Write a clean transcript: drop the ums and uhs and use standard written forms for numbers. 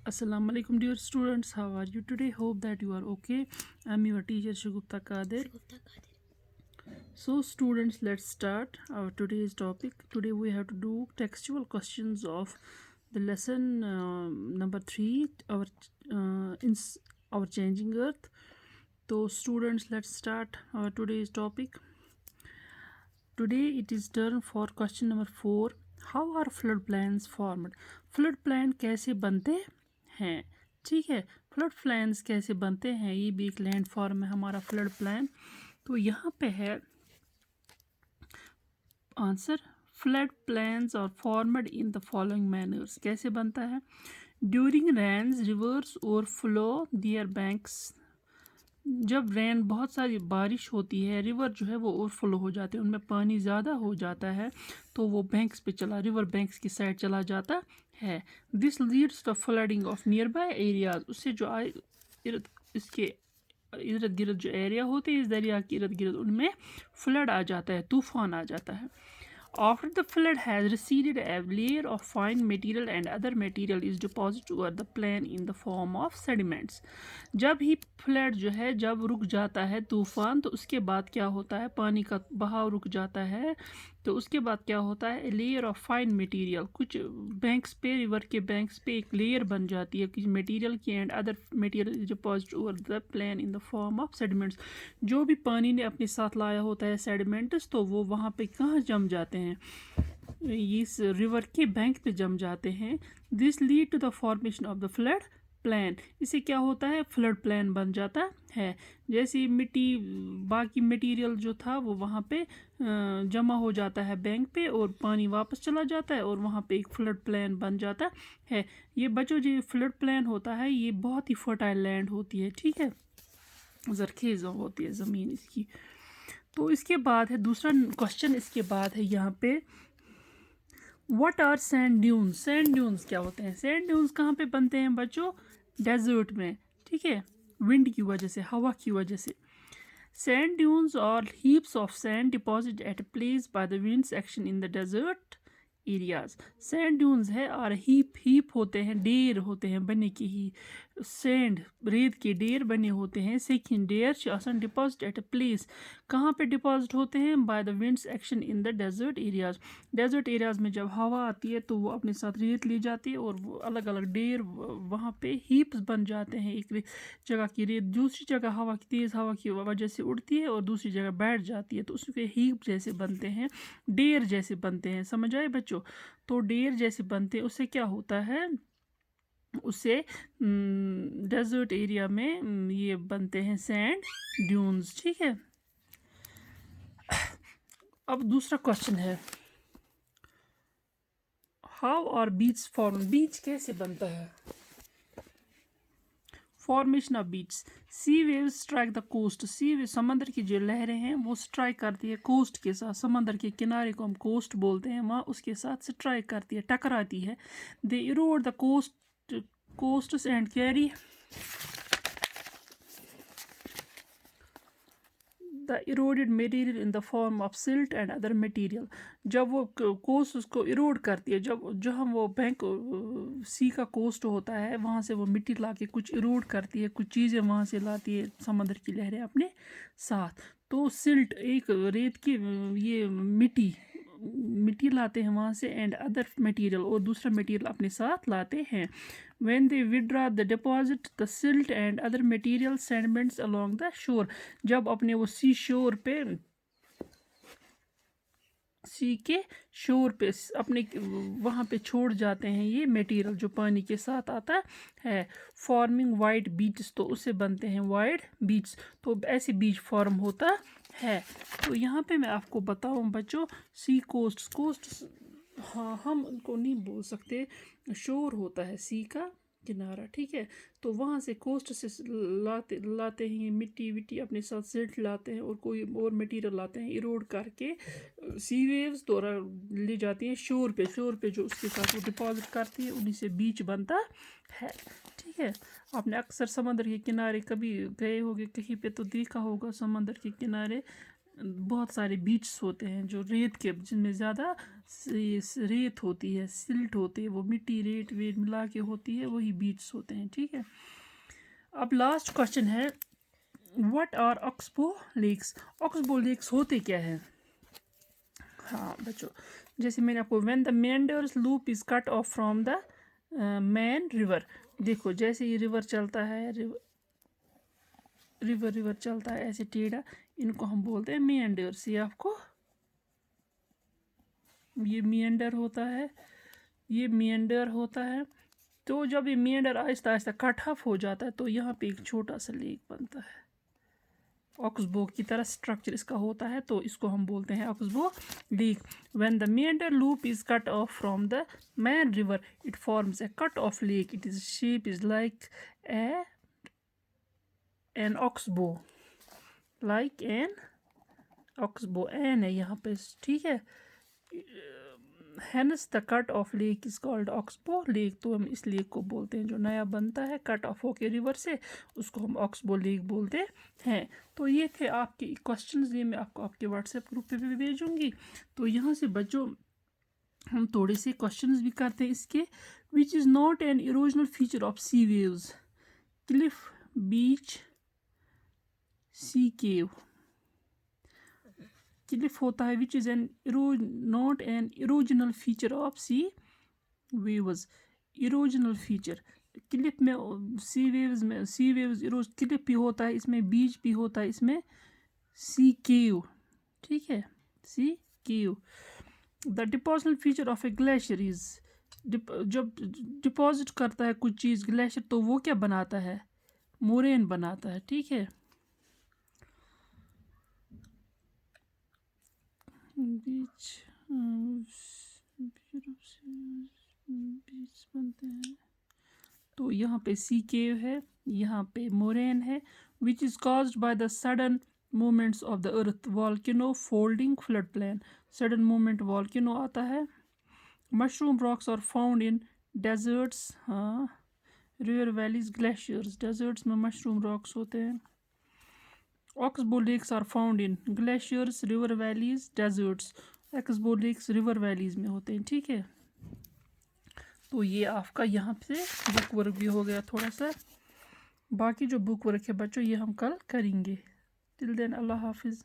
Assalamu alaikum dear students, how are you today? Hope that you are okay. I'm your teacher Shagupta Kadir. So students, let's start our today's topic. Today we have to do textual questions of the lesson number 3, our changing earth. So students, let's start our today's topic. Today it is turn for question number 4. How are flood plans formed? Flood plan कैसे बनते हैं? ठीक है, flood plans कैसे बनते हैं, ये भी एक लैंड फॉर्म है हमारा फ्लड प्लान। तो यहाँ पे है answer, flood plans are formed in the following manners. कैसे बनता है? ड्यूरिंग रेन्स रिवर्स और फ्लो दियर बैंक्स। जब रेन बहुत सारी बारिश होती है, रिवर जो है वो ओवरफ्लो हो जाते हैं, उनमें पानी ज़्यादा हो जाता है, तो वो बैंक्स पे रिवर बैंक्स की साइड चला जाता है। This leads the flooding of near by areas. उससे जो इसके इर्द गिर्द जो एरिया होते हैं, इस दरिया के इर्द गिर्द, उनमें फ्लड आ जाता है, तूफान आ जाता है। After the flood has receded, a layer of fine material and other material is deposited over the plain in the form of sediments. जब ही फ्लड जो है, जब रुक जाता है तूफान, तो उसके बाद क्या होता है, पानी का बहाव रुक जाता है, तो उसके बाद क्या होता है, लेयर ऑफ फाइन मटेरियल, कुछ बैंक्स पे, रिवर के बैंक्स पे एक लेयर बन जाती है कुछ मटेरियल की, and other material is deposit over the plain in the form of sediments. जो भी पानी ने अपने साथ लाया होता है सेडिमेंट्स, तो वो वहाँ पे कहाँ जम जाते हैं, इस रिवर के बैंक पे जम जाते हैं। This lead to the formation of the flood plan. इससे क्या होता है, फ्लड प्लान बन जाता है। जैसे मिट्टी, बाकी मटेरियल जो था वो वहाँ पे जमा हो जाता है बैंक पे, और पानी वापस चला जाता है, और वहाँ पे एक फ्लड प्लान बन जाता है। ये बच्चों, जो फ्लड प्लान होता है, ये बहुत ही फर्टाइल लैंड होती है, ठीक है, ज़रखेज़ होती है ज़मीन इसकी। तो इसके बाद है दूसरा क्वेश्चन, इसके बाद है यहाँ पे, what are sand dunes. Sand dunes क्या होते हैं? सैंड ड्यून्स कहाँ पे बनते हैं बच्चों? डेजर्ट में, ठीक है, विंड की वजह से, हवा की वजह से। सैंड ड्यून्स और heaps of sand deposit at place by the winds action in the desert areas. Sand dunes है और हीप होते हैं, ढेर होते हैं बने के ही, सैंड रेत के ढेर बने होते हैं। सेकंड, ढेर आसन डिपॉजिट एट अ प्लेस, कहाँ पे डिपॉजिट होते हैं? By the winds action in the desert areas. Desert areas में जब हवा आती है तो वो अपने साथ रेत ले जाती है, और वो अलग अलग ढेर वहाँ पे हीप्स बन जाते हैं। एक जगह की रेत दूसरी जगह हवा की, तेज़ हवा की वजह से उड़ती है और दूसरी जगह बैठ जाती है, तो उसके हीप जैसे बनते हैं, ढेर जैसे बनते हैं। समझ आए बच्चों? तो ढेर जैसे बनते हैं, उससे क्या होता है, उससे डेजर्ट एरिया में ये बनते हैं सैंड ड्यून्स, ठीक है। अब दूसरा क्वेश्चन है, how are beach form. Beach कैसे बनता है? Formation of beach, sea wave strike the coast. Sea wave, समंदर की जो लहरें हैं वो स्ट्राइक करती है कोस्ट के साथ, समंदर के किनारे को हम कोस्ट बोलते हैं, वहाँ उसके साथ स्ट्राइक करती है, टकराती है। They erode the coasts and carry the eroded material in the form of silt and other material. जब वो कोस्ट उसको इरोड करती है, जो हम वो बैंक सी का कोस्ट होता है, वहाँ से वो मिट्टी ला के कुछ इरोड करती है, कुछ चीज़ें वहाँ से लाती है समंदर की लहरें अपने साथ। तो सिल्ट, एक रेत की ये मिट्टी लाते हैं वहाँ से, एंड अदर मटेरियल, और दूसरा मटेरियल अपने साथ लाते हैं। when they withdraw the deposit the silt and other material sediments along the shore। जब अपने वो सी के शोर पे अपने वहाँ पे छोड़ जाते हैं ये मटेरियल जो पानी के साथ आता है, फॉर्मिंग वाइड बीच, तो उससे बनते हैं वाइड बीच। तो ऐसे बीच फॉर्म होता है। तो यहाँ पे मैं आपको बताऊँ बच्चों, सी कोस्ट, हाँ, हम उनको नहीं बोल सकते, शोर होता है सी का किनारा, ठीक है। तो वहाँ से कोस्ट से लाते हैं ये मिट्टी अपने साथ सिल्ट लाते हैं, और कोई और मटेरियल लाते हैं, इरोड करके सी वेव्स द्वारा ले जाती हैं शोर पे जो उसके साथ वो डिपॉजिट करती है, उन्हीं से बीच बनता है, ठीक है। आपने अक्सर समंदर के किनारे कभी गए होगे कहीं पे, तो देखा होगा समंदर के किनारे बहुत सारे बीचेस होते हैं जो रेत के, जिनमें ज़्यादा रेत होती है, सिल्ट होती है, वो मिट्टी रेत वेत मिला के होती है, वही बीचेस होते हैं। ठीक है, अब लास्ट क्वेश्चन है, what are oxbow lakes? Oxbow lakes होते क्या है? हाँ बच्चों, जैसे मैंने आपको, when the meanders loop is cut off from the main river, देखो जैसे ये रिवर चलता है, रिवर चलता है ऐसे टेढ़ा, इनको हम बोलते हैं मेंडर्स। ये आपको, ये मेंडर होता है, ये मेंडर होता है। तो जब ये मेंडर आहिस्ता आहिस्ता कट ऑफ हो जाता है तो यहाँ पे एक छोटा सा लेक बनता है, ऑक्सबो की तरह स्ट्रक्चर इसका होता है, तो इसको हम बोलते हैं oxbow lake. When the meander loop is cut off from the main river it forms a cut off lake, it is shape is like an oxbow, like an oxbow, an है यहाँ पे। ठीक है, hence the cut off lake is called oxbow lake. तो हम इस lake को बोलते हैं, जो नया बनता है कट ऑफ होके रिवर से, उसको हम ऑक्सबो लेक बोलते हैं। तो ये थे आपके क्वेश्चंस, ये मैं आपको आपके व्हाट्सएप ग्रुप पे भी भेजूंगी। तो यहाँ से बच्चों हम थोड़े से क्वेश्चंस भी करते हैं इसके। Which is not an erosional feature of sea waves? Cliff, beach, sea cave. Cliff होता है which is an not an erosional feature of sea waves. Erosional feature, cliff में, सी वेव्स में, सी वेव्स इरोज, क्लिफ भी होता है इसमें, बीच भी होता है इसमें, सी केव। ठीक है, sea cave. The depositional feature of a glacier is, जब डिपॉजिट करता है कुछ चीज़ ग्लेशियर, तो वो क्या बनाता है? मोरेन बनाता है। ठीक है, बीच बीच बनते हैं। तो यहाँ पे सी केव है, यहाँ पे मोरेन है। Which is caused by the sudden movements of the earth, volcano, folding, flood plain. Sudden movement volcano आता है। Mushroom rocks are found in deserts, हाँ, रिवर वैलीज, ग्लेशियर्स, डेजर्ट्स में मशरूम रॉक्स होते हैं। Oxbow lakes are found in glaciers, river valleys, deserts. Oxbow lakes river valleys में होते हैं। ठीक है, तो ये आपका यहाँ से बुक वर्क भी हो गया थोड़ा सा। बाकी जो बुक वर्क है बच्चों, ये हम कल करेंगे। टिल देन अल्लाह हाफिज़।